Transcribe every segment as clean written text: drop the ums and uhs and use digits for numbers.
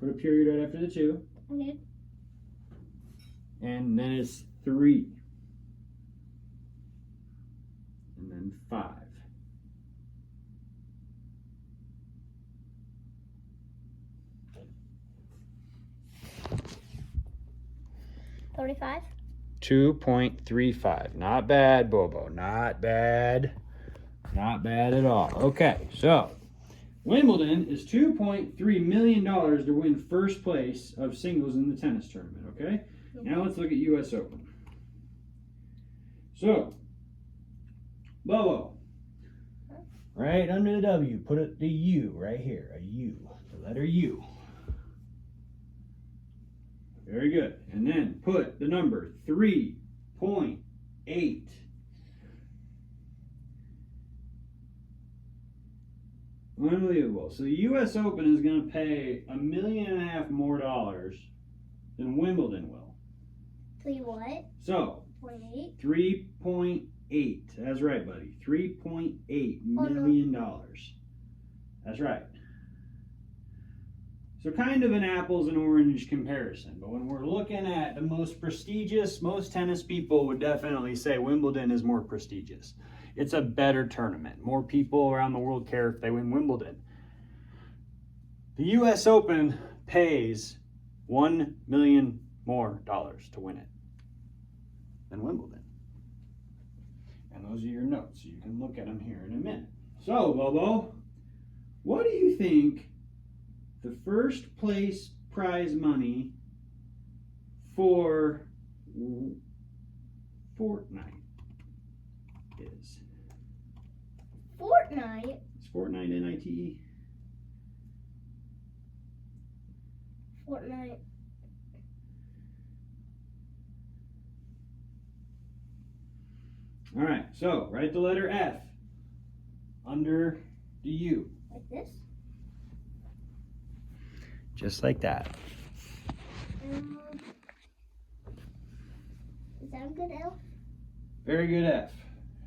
Put a period right after the 2. Okay. And then it's 3. And then 5. 35. 2.35. Not bad, Bobo. Not bad. Not bad at all. Okay, so Wimbledon is $2.3 million to win first place of singles in the tennis tournament, okay? Now let's look at US Open. So, Bobo, right under the W, put it the U right here, a U, the letter U. Very good. And then put the number 3.8. Unbelievable. So the US Open is going to pay $1.5 million more than Wimbledon will. 3 what? So 0.8. 3.8. That's right, buddy. $3.8 million. That's right. So kind of an apples and orange comparison. But when we're looking at the most prestigious, most tennis people would definitely say Wimbledon is more prestigious. It's a better tournament. More people around the world care if they win Wimbledon. The US Open pays $1 million more to win it than Wimbledon. And those are your notes. So you can look at them here in a minute. So, Bobo, what do you think the first place prize money for Fortnite is? Fortnite? Is Fortnite N-I-T-E? Fortnite. All right, so write the letter F under the U. Like this? Just like that. Is that a good L? Very good F.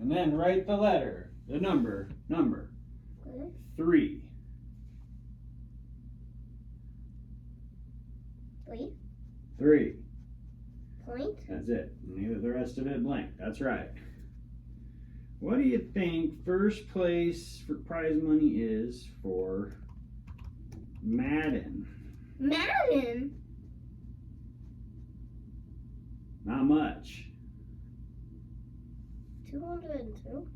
And then write the letter, the number, Good. 3. 3. 3. Point. That's it. Leave the rest of it blank. That's right. What do you think first place for prize money is for Madden? Madden? Not much. 202?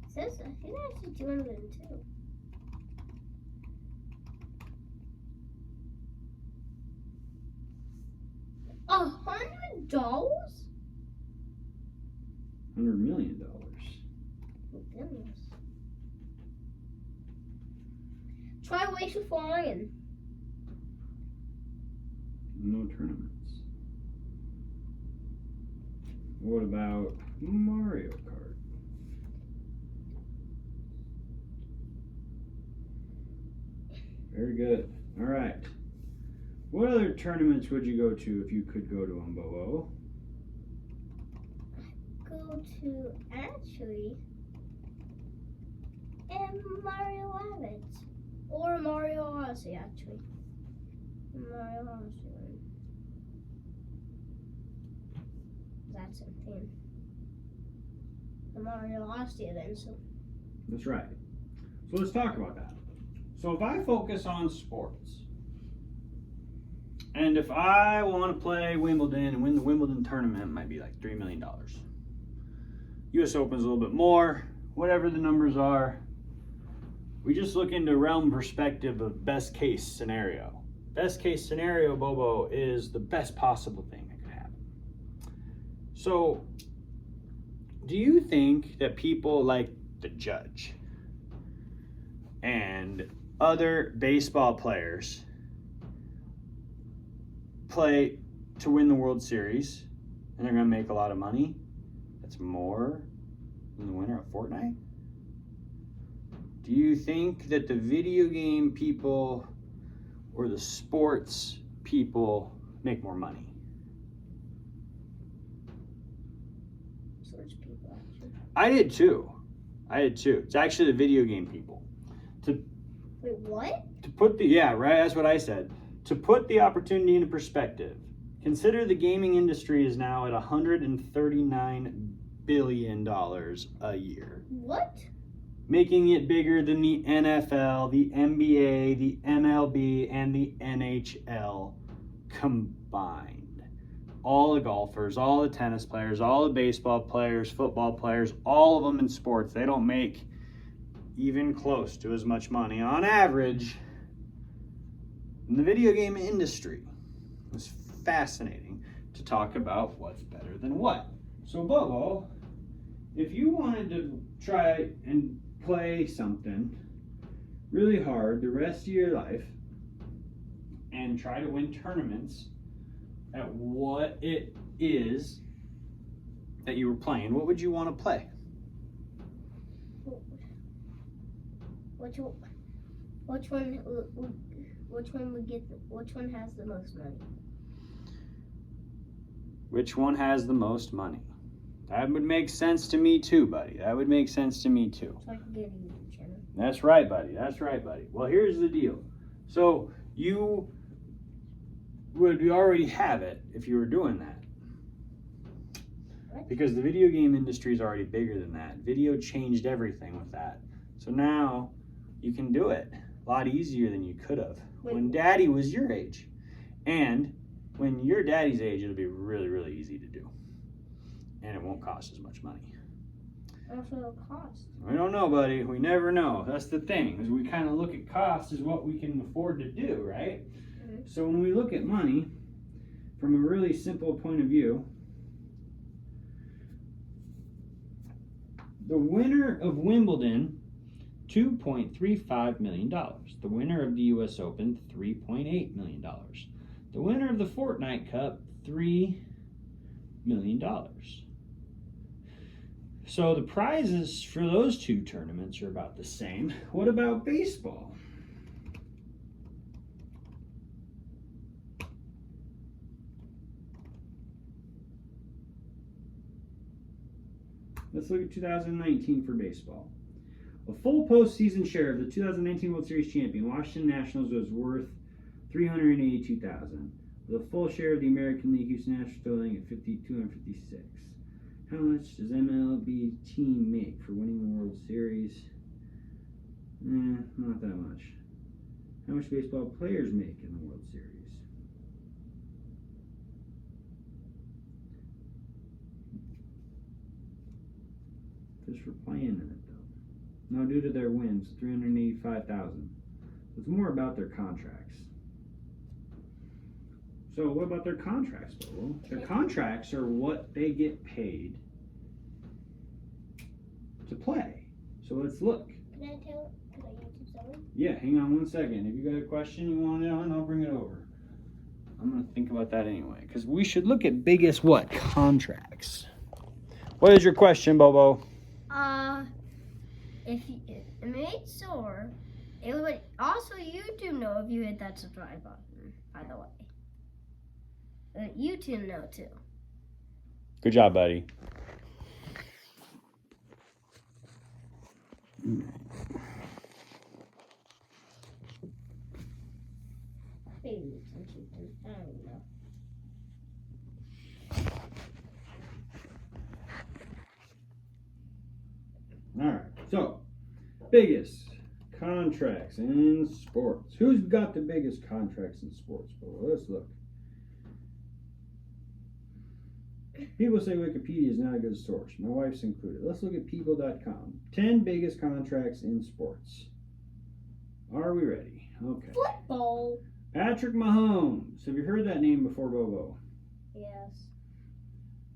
It says, I think I said 202. $100? $100 million. Oh, goodness. Try Way to Flying. No tournaments. What about Mario Kart? Very good. All right. What other tournaments would you go to if you could go to them, Bobo? Go to actually Mario Rabbit or Mario Odyssey actually. Mario Odyssey. That's a thing. The Mario Odyssey then, so That's right. So let's talk about that. So if I focus on sports, and if I want to play Wimbledon and win the Wimbledon tournament, it might be like $3 million. US Open's a little bit more, whatever the numbers are. We just look into realm perspective of best case scenario. Best case scenario, Bobo, is the best possible thing that could happen. So, do you think that people like the judge and other baseball players play to win the World Series and they're going to make a lot of money? That's more than the winner of Fortnite? Do you think that the video game people or the sports people make more money? sorts of people actually. I did too. It's actually the video game people. Wait, what? To put the, yeah, right, that's what I said. To put the opportunity into perspective, consider the gaming industry is now at $139 billion a year. What? Making it bigger than the NFL, the NBA, the MLB, and the NHL combined. All the golfers, all the tennis players, all the baseball players, football players, all of them in sports, they don't make even close to as much money on average in the video game industry. It's fascinating to talk about what's better than what. So, Bobo, if you wanted to try and play something really hard the rest of your life and try to win tournaments at what it is that you were playing, what would you want to play? Which one has the most money? Which one has the most money? That would make sense to me too, buddy. That would make sense to me too. So I can get a YouTube channel. That's right, buddy. That's right, buddy. Well, here's the deal. So you would already have it if you were doing that. What? Because the video game industry is already bigger than that. Video changed everything with that. So now you can do it a lot easier than you could have when Daddy was your age. And when you're Daddy's age, it'll be really, really easy to do. And it won't cost as much money. How much will it cost? We don't know, buddy. We never know. That's the thing, is we kind of look at cost as what we can afford to do, right? Mm-hmm. So when we look at money from a really simple point of view, the winner of Wimbledon, $2.35 million. The winner of the US Open, $3.8 million. The winner of the Fortnite Cup, $3 million. So the prizes for those two tournaments are about the same. What about baseball? Let's look at 2019 for baseball. A full postseason share of the 2019 World Series champion Washington Nationals was worth $382,000. With a full share of the American League, Houston Nationals totaling at $256,000. How much does MLB team make for winning the World Series? Not that much. How much baseball players make in the World Series? Just for playing in it, though. No, due to their wins, $385,000. It's more about their contracts. So what about their contracts, Bobo? Their contracts are what they get paid to play. So let's look. Can I YouTube something? Yeah, hang on one second. If you got a question you want it on, I'll bring it over. I'm going to think about that anyway. Because we should look at biggest what? Contracts. What is your question, Bobo? If it made sore, it would also YouTube know if you hit that subscribe button, by the way. YouTube know too. Good job, buddy. Maybe some people, I don't know. All right, so biggest contracts in sports. Who's got the biggest contracts in sports? Well, let's look. People say Wikipedia is not a good source. My wife's included. Let's look at people.com. 10 biggest contracts in sports. Are we ready? Okay. Football. Patrick Mahomes. Have you heard that name before, Bobo? Yes.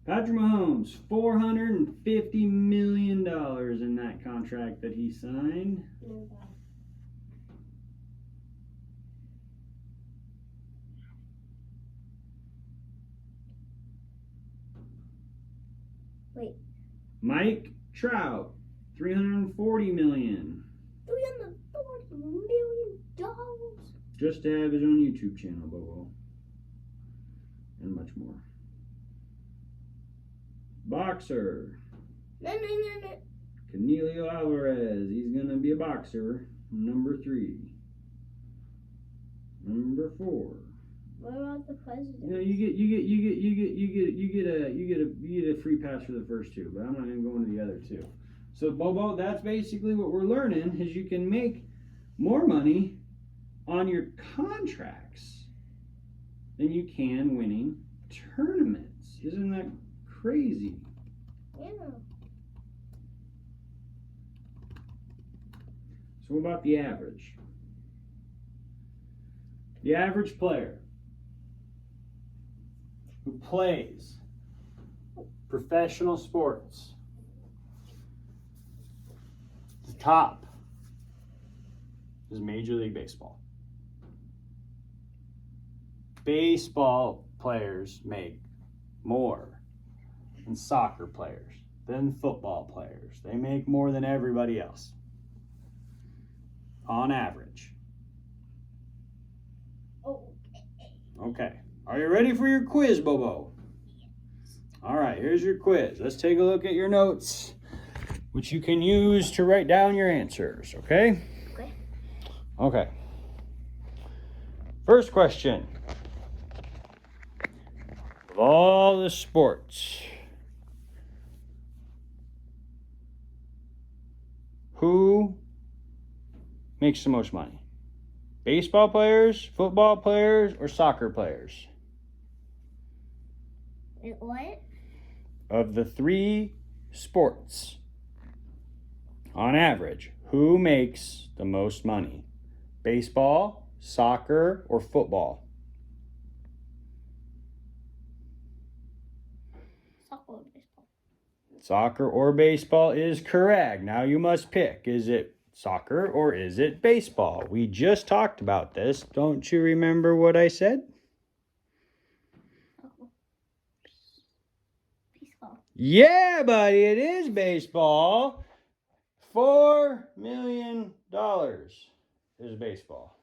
Patrick Mahomes, $450 million in that contract that he signed. Wait. Mike Trout, $340 million. $340 million. Just to have his own YouTube channel, Bobo. And much more. Boxer. No. Canelo Alvarez. He's going to be a boxer. Number 3. Number 4. What about the president? You know, you get a free pass for the first 2, but I'm not even going to the other 2. So Bobo, that's basically what we're learning is you can make more money on your contracts than you can winning tournaments. Isn't that crazy? Yeah. So what about the average? The average player who plays professional sports, the top is Major League Baseball. Baseball players make more than soccer players, than football players. They make more than everybody else, on average. Okay. Are you ready for your quiz, Bobo? All right, here's your quiz. Let's take a look at your notes, which you can use to write down your answers, okay? Okay. Okay. First question. Of all the sports, who makes the most money? Baseball players, football players, or soccer players? What? Of the 3 sports, on average, who makes the most money? Baseball, soccer, or football? Soccer or baseball? Soccer or baseball is correct. Now you must pick. Is it soccer or is it baseball? We just talked about this. Don't you remember what I said? Baseball. Yeah, buddy, it is baseball. $4 million is baseball.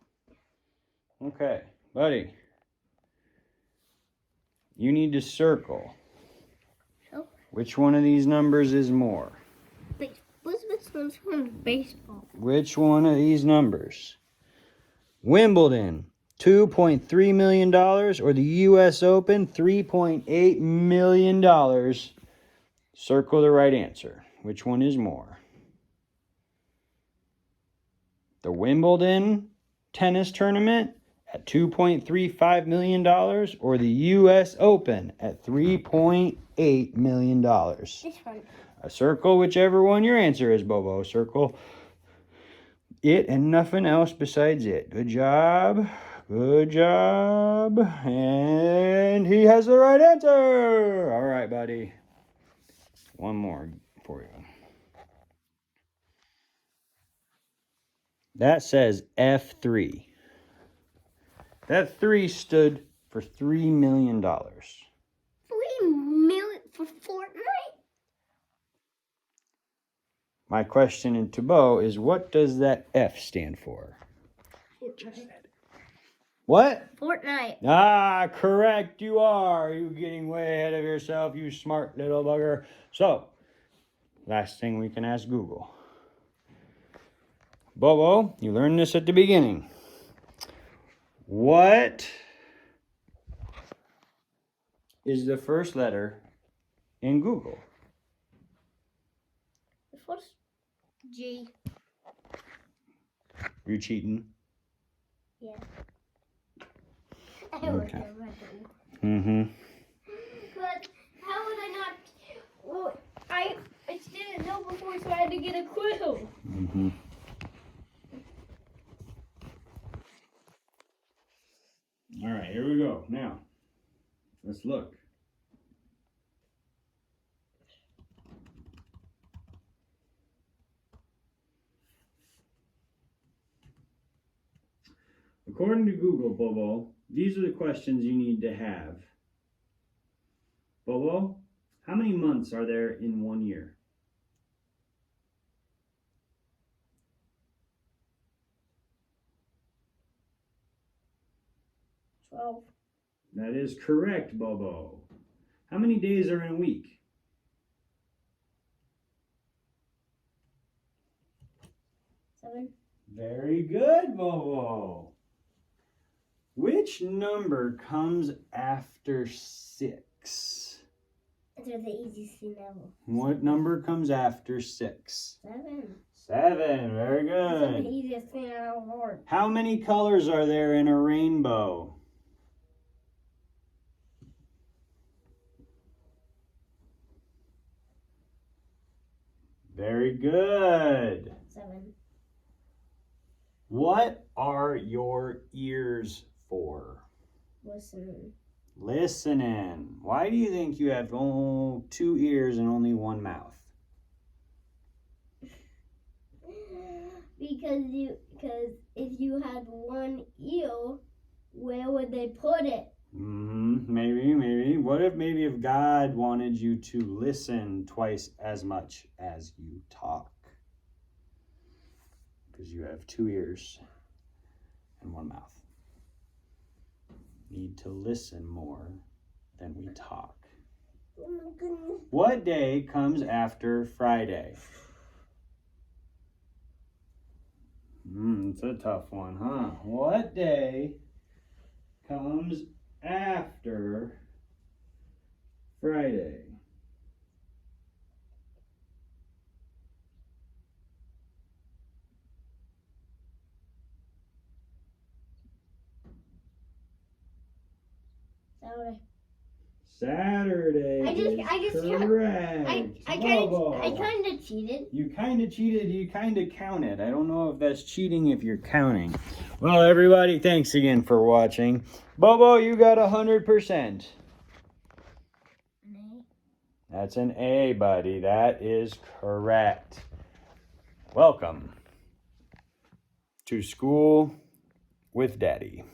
Okay, buddy. You need to circle. Oh. Which one of these numbers is more? Which one's from baseball? Which one of these numbers? Wimbledon, $2.3 million, or the U.S. Open, $3.8 million. Circle the right answer. Which one is more? The Wimbledon tennis tournament at $2.35 million, or the U.S. Open at $3.8 million? This one. Circle whichever one your answer is, Bobo. Circle it and nothing else besides it. Good job. Good job. And he has the right answer. All right, buddy. One more for you. That says F3. That 3 stood for $3 million. $3 million for Fortnite? My question to Bo is, what does that F stand for? Fortnite. What? Fortnite. Ah, correct you are. You're getting way ahead of yourself, you smart little bugger. So, last thing we can ask Google. Bobo, you learned this at the beginning. What is the first letter in Google? The first G. You cheating? Yeah. Okay. Mm-hmm. But how would I not? Well, I didn't know before, so I had to get a clue. Mm-hmm. All right, here we go. Now, let's look. According to Google, Bobo, these are the questions you need to have. Bobo, how many months are there in 1 year? 12. That is correct, Bobo. How many days are in a week? 7. Very good, Bobo. Which number comes after 6? That's the easiest thing ever. What number comes after 6? 7. 7. Very That's the good. easiest thing I ever heard. How many colors are there in a rainbow? Very good. 7. What are your ears for? Listening. Listening. Why do you think you have 2 ears and only 1 mouth? Because if you had one ear, where would they put it? Maybe. What if God wanted you to listen twice as much as you talk? Because you have 2 ears and 1 mouth. Need to listen more than we talk. Oh my goodness. What day comes after Friday? It's a tough one, huh? What day comes after Friday? Saturday. I kind of cheated. You kind of cheated. You kind of counted. I don't know if that's cheating if you're counting. Well, everybody, thanks again for watching. Bobo, you got 100%. That's an A, buddy. That is correct. Welcome to School with Daddy.